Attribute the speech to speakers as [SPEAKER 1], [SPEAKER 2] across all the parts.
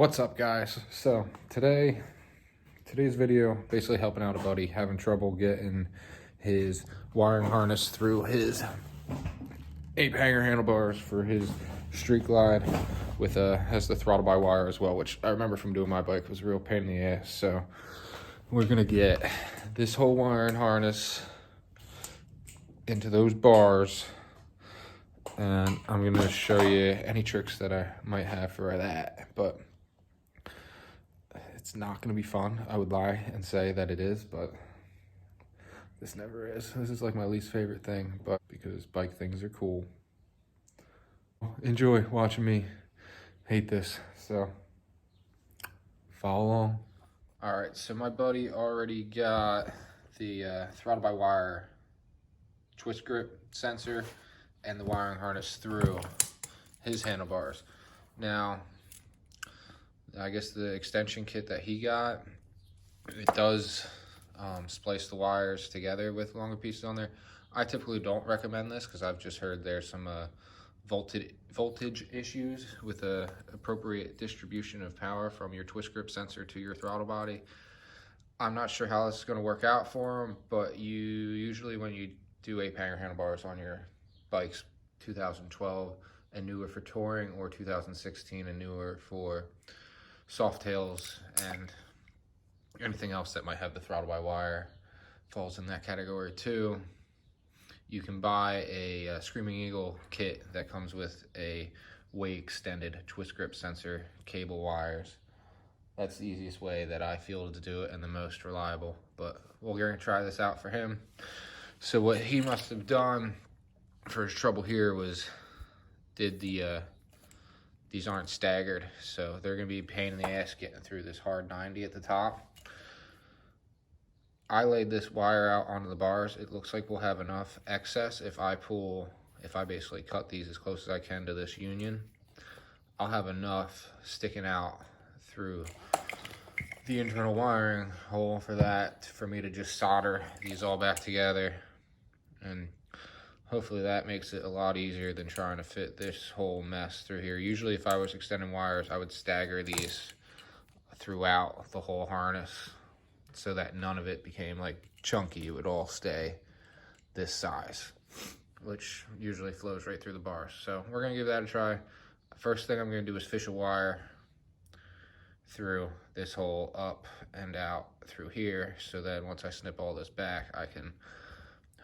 [SPEAKER 1] What's up, guys? So today's video, basically helping out a buddy having trouble getting his wiring harness through his Ape Hanger handlebars for his street glide with has the throttle by wire as well, which I remember from doing my bike was a real pain in the ass. So we're gonna get this whole wiring harness into those bars, and I'm gonna show you any tricks that I might have for that, but it's not gonna be fun. I would lie and say that it is, but this never is. This is like my least favorite thing, but because bike things are cool. Enjoy watching me hate this, so follow along. All right, so my buddy already got the throttle by wire twist grip sensor and the wiring harness through his handlebars. Now, I guess the extension kit that he got, it does splice the wires together with longer pieces on there. I typically don't recommend this because I've just heard there's some voltage issues with the appropriate distribution of power from your twist grip sensor to your throttle body. I'm not sure how this is going to work out for him, but you usually, when you do Ape Hanger handlebars on your bikes 2012 and newer for touring, or 2016 and newer for soft tails and anything else that might have the throttle by wire, falls in that category too. You can buy a Screaming Eagle kit that comes with a way extended twist grip sensor, cable wires. That's the easiest way that I feel to do it and the most reliable, but we're gonna try this out for him. So what he must have done for his trouble here was these aren't staggered, so they're gonna be a pain in the ass getting through this hard 90 at the top. I laid this wire out onto the bars. It looks like we'll have enough excess if I basically cut these as close as I can to this union. I'll have enough sticking out through the internal wiring hole for me to just solder these all back together, and hopefully that makes it a lot easier than trying to fit this whole mess through here. Usually if I was extending wires, I would stagger these throughout the whole harness so that none of it became like chunky. It would all stay this size, which usually flows right through the bars. So we're gonna give that a try. First thing I'm gonna do is fish a wire through this hole up and out through here, so that once I snip all this back, I can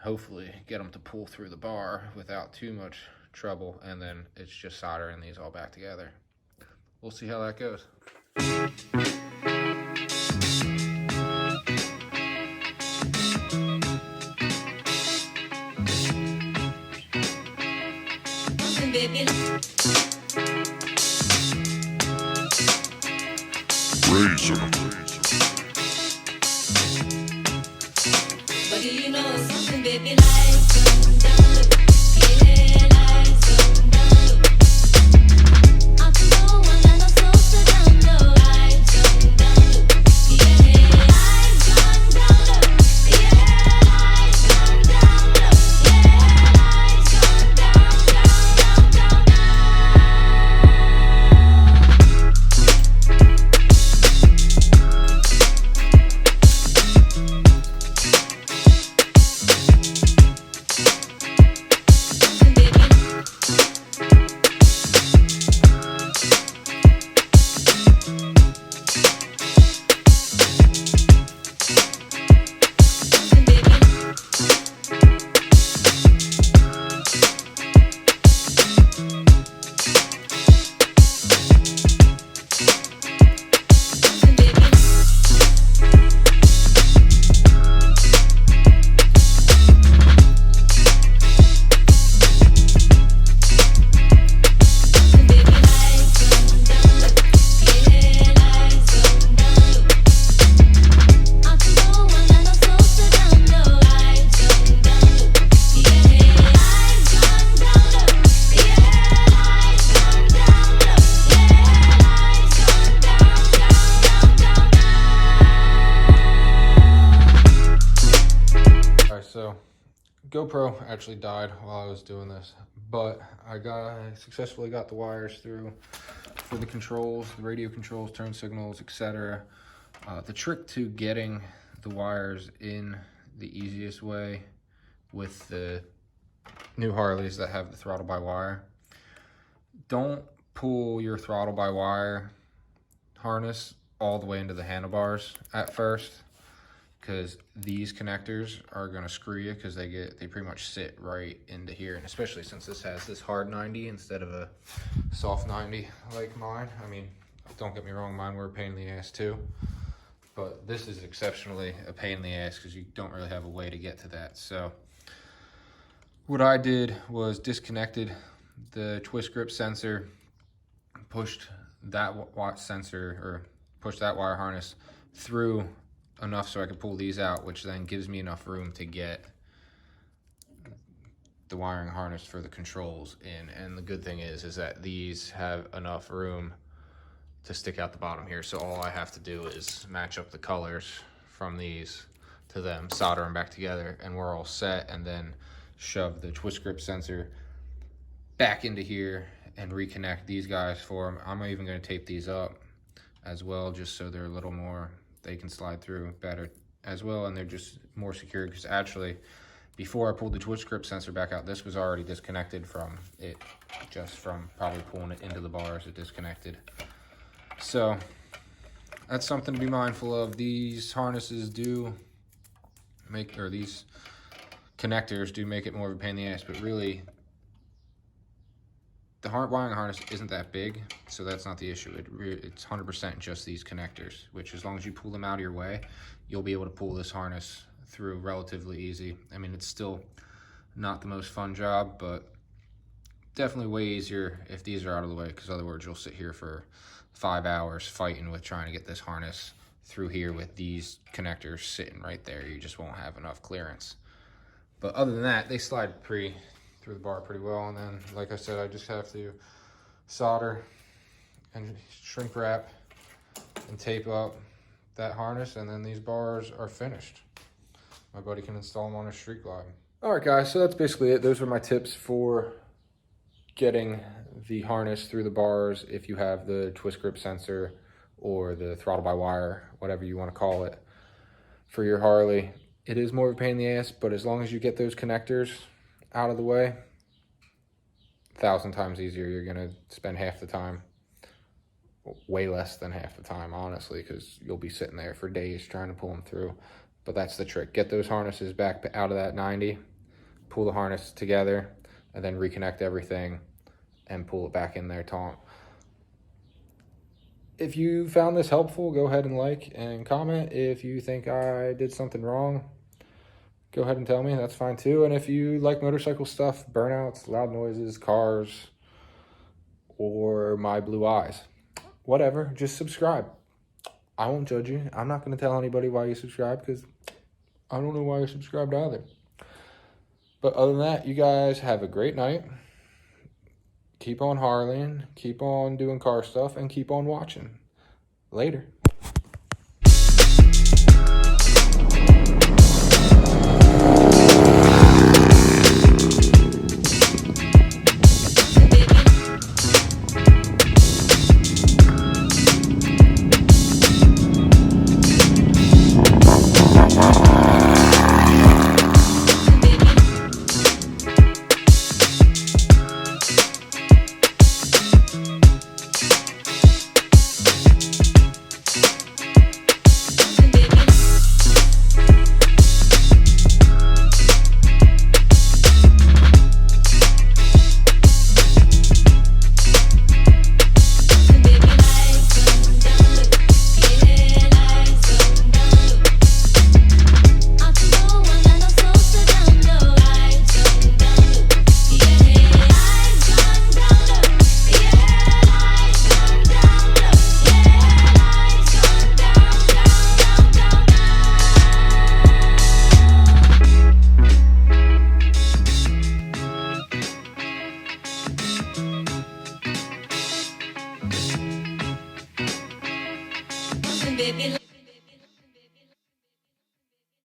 [SPEAKER 1] hopefully get them to pull through the bar without too much trouble, and then it's just soldering these all back together. We'll see how that goes.
[SPEAKER 2] Razor.
[SPEAKER 3] But do you know something, baby? Lights on down low. Yeah, lights on down low. I can go one and I'm so down low. Lights on down low. Yeah, lights on down low. Yeah, lights on down low. Yeah, lights on down, down, down, down.
[SPEAKER 1] GoPro actually died while I was doing this, but I successfully got the wires through for the controls, the radio controls, turn signals, etc. The trick to getting the wires in the easiest way with the new Harleys that have the throttle by wire, don't pull your throttle by wire harness all the way into the handlebars at first, because these connectors are going to screw you, because they pretty much sit right into here. And especially since this has this hard 90 instead of a soft 90 like mine. I mean, don't get me wrong, mine were a pain in the ass too, but this is exceptionally a pain in the ass because you don't really have a way to get to that. So what I did was disconnected the twist grip sensor, pushed that pushed that wire harness through enough so I could pull these out, which then gives me enough room to get the wiring harness for the controls in. And the good thing is that these have enough room to stick out the bottom here, so all I have to do is match up the colors from these to them, solder them back together, and we're all set. And then shove the twist grip sensor back into here and reconnect these guys for them. I'm even going to tape these up as well, just so they're a little more, they can slide through better as well, and they're just more secure. Because actually, before I pulled the twist grip sensor back out, this was already disconnected from it, just from probably pulling it into the bars. It disconnected. So that's something to be mindful of. These harnesses do make, or these connectors do make it more of a pain in the ass, but really the wiring harness isn't that big, so that's not the issue. It's 100% just these connectors, which as long as you pull them out of your way, you'll be able to pull this harness through relatively easy. I mean, it's still not the most fun job, but definitely way easier if these are out of the way, because otherwise you'll sit here for 5 hours fighting with trying to get this harness through here with these connectors sitting right there. You just won't have enough clearance. But other than that, they slide through the bar pretty well. And then, like I said, I just have to solder and shrink wrap and tape up that harness, and then these bars are finished. My buddy can install them on a street glide. All right, guys, so that's basically it. Those are my tips for getting the harness through the bars if you have the twist grip sensor or the throttle by wire, whatever you want to call it, for your Harley. It is more of a pain in the ass, but as long as you get those connectors out of the way, 1,000 times easier. You're going to spend half the time, way less than half the time, honestly, because you'll be sitting there for days trying to pull them through. But that's the trick. Get those harnesses back out of that 90, pull the harness together, and then reconnect everything and pull it back in there taut. If you found this helpful, go ahead and like and comment. If you think I did something wrong, go ahead and tell me. That's fine too. And if you like motorcycle stuff, burnouts, loud noises, cars, or my blue eyes, whatever, just subscribe. I won't judge you. I'm not going to tell anybody why you subscribe, because I don't know why you're subscribed either. But other than that, you guys have a great night. Keep on Harleying, keep on doing car stuff, and keep on watching. Later.